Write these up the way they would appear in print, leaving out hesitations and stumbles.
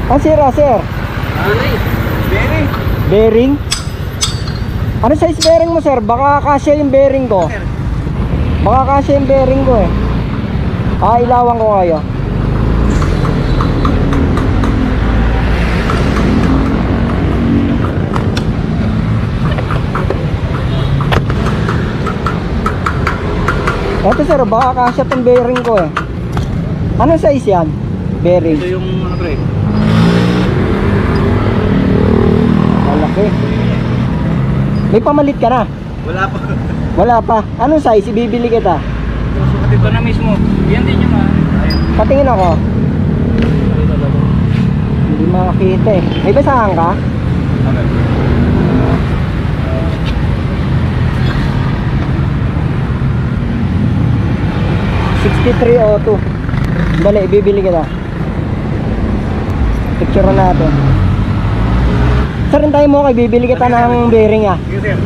Ang sira, sir? Bearing. Bearing? Ano size bearing mo, sir? Baka kasya yung bearing ko. Baka kasya yung bearing ko eh. Ilawan ko kayo. Ito sir, baka kasya tong bearing ko eh. Anong size yan? Bearing? Ito yung ano pre. Malaki. May pamalit ka na? Wala pa. Wala pa. Anong size? Ibibili kita. Sukat ito na mismo. Yan din yung ayun. Patingin ako. Hindi makakita eh. May basahan ka? Okay. $63.02. Dali, ibibili kita. Picture natin. Sir, hintayin mo ako. Ibibili kita ng bearing ah. Sige sir.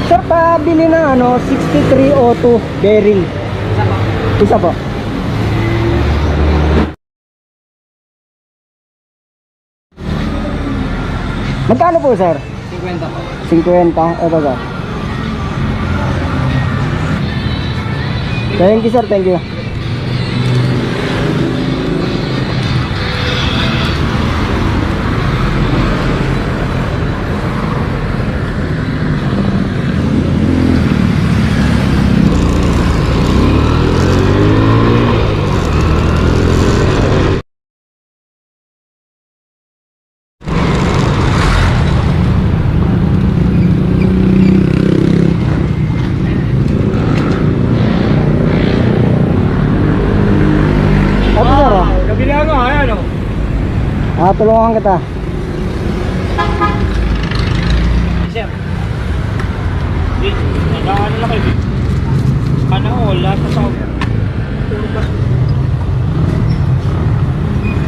Sir, pabili ng ano, $63.02 bearing. Isa po. Magkano po, sir? 50 po. 50. Ito ba? Thank you, sir. Thank you. Ito, sir. Oh. Kabila ko, ayan o. Tulungan kita. Sir. Ano lang kayo? Ano wala sa sound.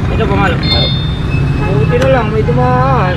Ito pangalan. Buti na lang, may dumaan.